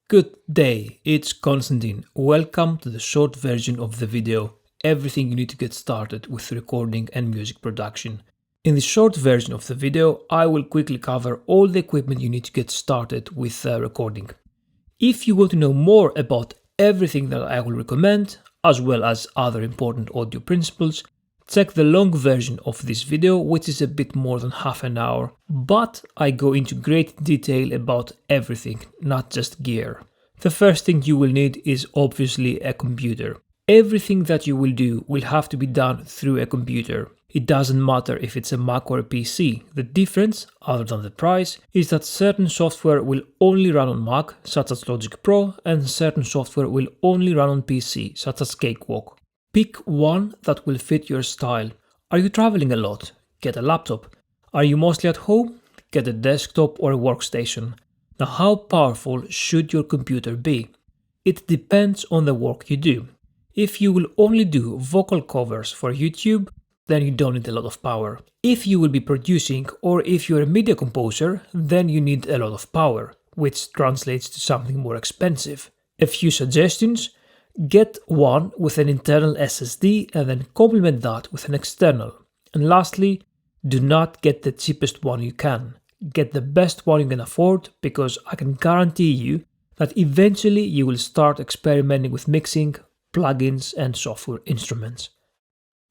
Good day, it's Constantine. Welcome to the short version of the video, everything you need to get started with recording and music production. In this short version of the video, I will quickly cover all the equipment you need to get started with recording. If you want to know more about everything that I will recommend, as well as other important audio principles, check the long version of this video, which is a bit more than half an hour, but I go into great detail about everything, not just gear. The first thing you will need is obviously a computer. Everything that you will do will have to be done through a computer. It doesn't matter if it's a Mac or a PC. The difference, other than the price, is that certain software will only run on Mac, such as Logic Pro, and certain software will only run on PC, such as Cakewalk. Pick one that will fit your style. Are you traveling a lot? Get a laptop. Are you mostly at home? Get a desktop or a workstation. Now, how powerful should your computer be? It depends on the work you do. If you will only do vocal covers for YouTube, then you don't need a lot of power. If you will be producing or if you're a media composer, then you need a lot of power, which translates to something more expensive. A few suggestions. Get one with an internal SSD and then complement that with an external. And lastly, do not get the cheapest one you can. Get the best one you can afford, because I can guarantee you that eventually you will start experimenting with mixing, plugins and software instruments.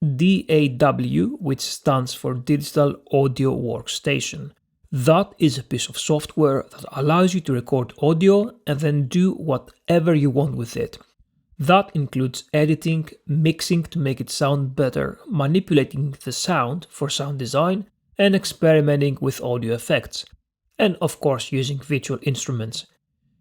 DAW, which stands for Digital Audio Workstation. That is a piece of software that allows you to record audio and then do whatever you want with it. That includes editing, mixing to make it sound better, manipulating the sound for sound design, and experimenting with audio effects. And of course using virtual instruments.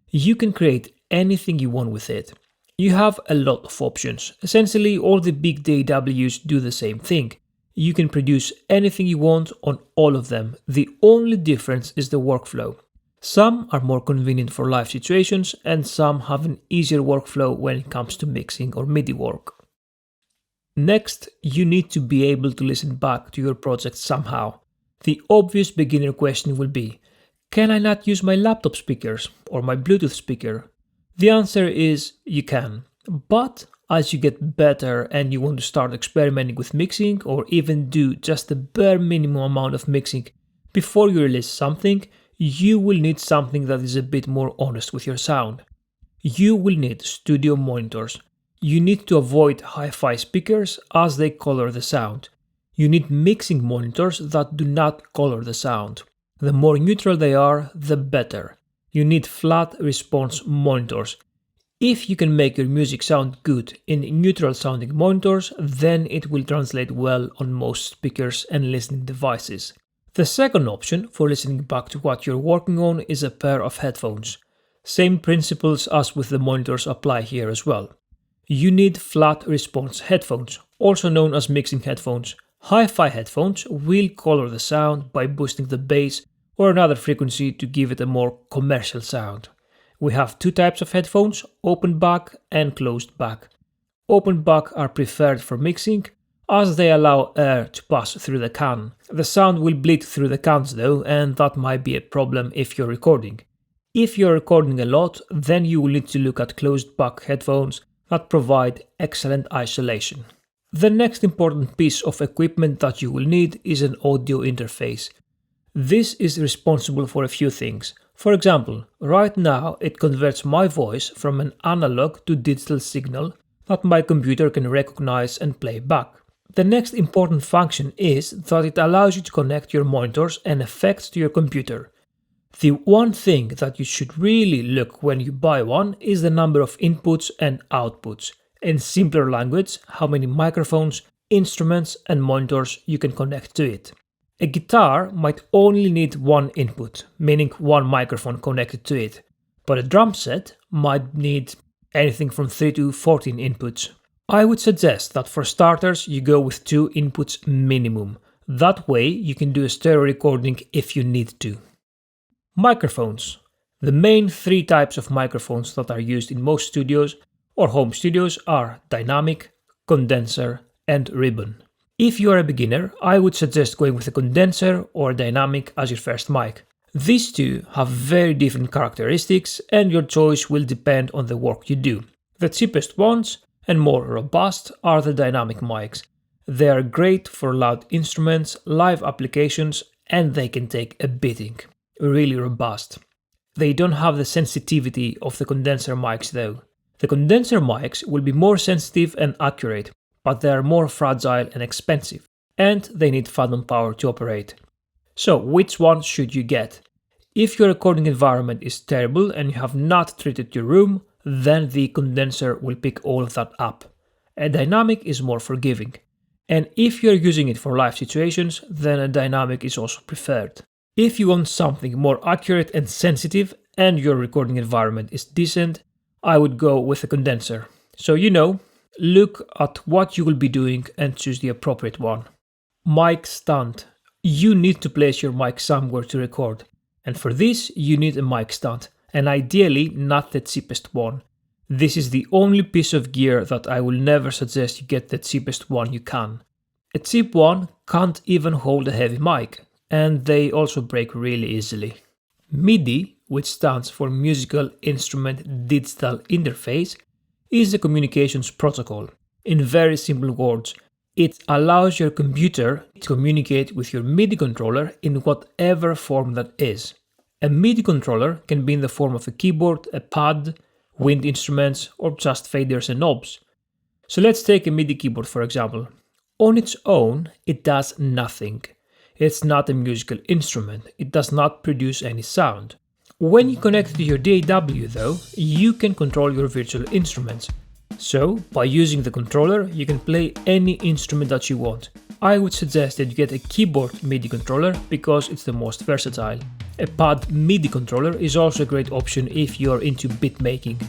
You can create anything you want with it. You have a lot of options. Essentially, all the big DAWs do the same thing. You can produce anything you want on all of them. The only difference is the workflow. Some are more convenient for live situations and some have an easier workflow when it comes to mixing or MIDI work. Next, you need to be able to listen back to your project somehow. The obvious beginner question will be, can I not use my laptop speakers or my Bluetooth speaker? The answer is you can, but as you get better and you want to start experimenting with mixing or even do just the bare minimum amount of mixing before you release something, you will need something that is a bit more honest with your sound. You will need studio monitors. You need to avoid hi-fi speakers as they color the sound. You need mixing monitors that do not color the sound. The more neutral they are, the better. You need flat response monitors. If you can make your music sound good in neutral sounding monitors, then it will translate well on most speakers and listening devices. The second option for listening back to what you're working on is a pair of headphones. Same principles as with the monitors apply here as well. You need flat response headphones, also known as mixing headphones. Hi-fi headphones will color the sound by boosting the bass or another frequency to give it a more commercial sound. We have two types of headphones, open back and closed back. Open back are preferred for mixing, as they allow air to pass through the can. The sound will bleed through the cans though, and that might be a problem if you're recording. If you're recording a lot, then you will need to look at closed back headphones that provide excellent isolation. The next important piece of equipment that you will need is an audio interface. This is responsible for a few things. For example, right now it converts my voice from an analog to digital signal that my computer can recognize and play back. The next important function is that it allows you to connect your monitors and effects to your computer. The one thing that you should really look when you buy one is the number of inputs and outputs. In simpler language, how many microphones, instruments and monitors you can connect to it. A guitar might only need one input, meaning one microphone connected to it, but a drum set might need anything from 3 to 14 inputs. I would suggest that for starters you go with 2 inputs minimum. That way you can do a stereo recording if you need to. Microphones. The main 3 types of microphones that are used in most studios or home studios are dynamic, condenser and ribbon. If you are a beginner, I would suggest going with a condenser or dynamic as your first mic. These two have very different characteristics, and your choice will depend on the work you do. The cheapest ones and more robust are the dynamic mics. They are great for loud instruments, live applications, and they can take a beating. Really robust. They don't have the sensitivity of the condenser mics though. The condenser mics will be more sensitive and accurate, but they are more fragile and expensive, and they need phantom power to operate. So which one should you get? If your recording environment is terrible and you have not treated your room, then the condenser will pick all of that up. A dynamic is more forgiving. And if you're using it for live situations, then a dynamic is also preferred. If you want something more accurate and sensitive and your recording environment is decent, I would go with a condenser. So look at what you will be doing and choose the appropriate one. Mic stand. You need to place your mic somewhere to record. And for this, you need a mic stand, and ideally not the cheapest one. This is the only piece of gear that I will never suggest you get the cheapest one you can. A cheap one can't even hold a heavy mic, and they also break really easily. MIDI, which stands for Musical Instrument Digital Interface, is a communications protocol. In very simple words, it allows your computer to communicate with your MIDI controller in whatever form that is. A MIDI controller can be in the form of a keyboard, a pad, wind instruments, or just faders and knobs. So let's take a MIDI keyboard for example. On its own, it does nothing. It's not a musical instrument, it does not produce any sound. When you connect it to your DAW though, you can control your virtual instruments. So, by using the controller, you can play any instrument that you want. I would suggest that you get a keyboard MIDI controller because it's the most versatile. A pad MIDI controller is also a great option if you're into beat making.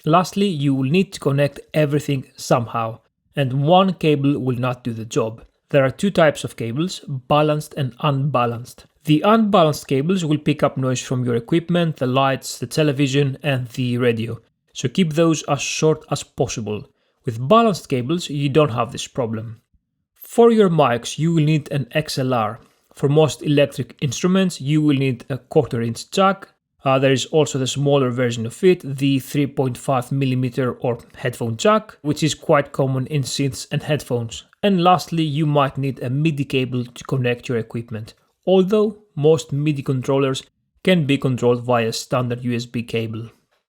Lastly, you will need to connect everything somehow, and one cable will not do the job. There are two types of cables, balanced and unbalanced. The unbalanced cables will pick up noise from your equipment, the lights, the television, and the radio, so keep those as short as possible. With balanced cables, you don't have this problem. For your mics, you will need an XLR. For most electric instruments, you will need a 1/4 inch jack. There is also the smaller version of it, the 3.5mm or headphone jack, which is quite common in synths and headphones. And lastly, you might need a MIDI cable to connect your equipment, although most MIDI controllers can be controlled via standard USB cable.